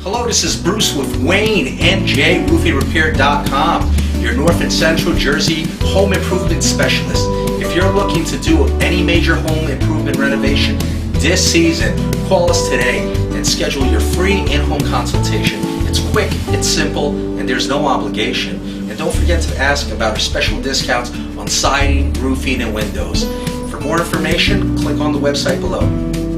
Hello, this is Bruce with Wayne NJ RoofingRepair.com, your North and Central Jersey home improvement specialist. If you're looking to do any major home improvement renovation this season, call us today and schedule your free in-home consultation. It's quick, it's simple, and there's no obligation. And don't forget to ask about our special discounts on siding, roofing, and windows. For more information, click on the website below.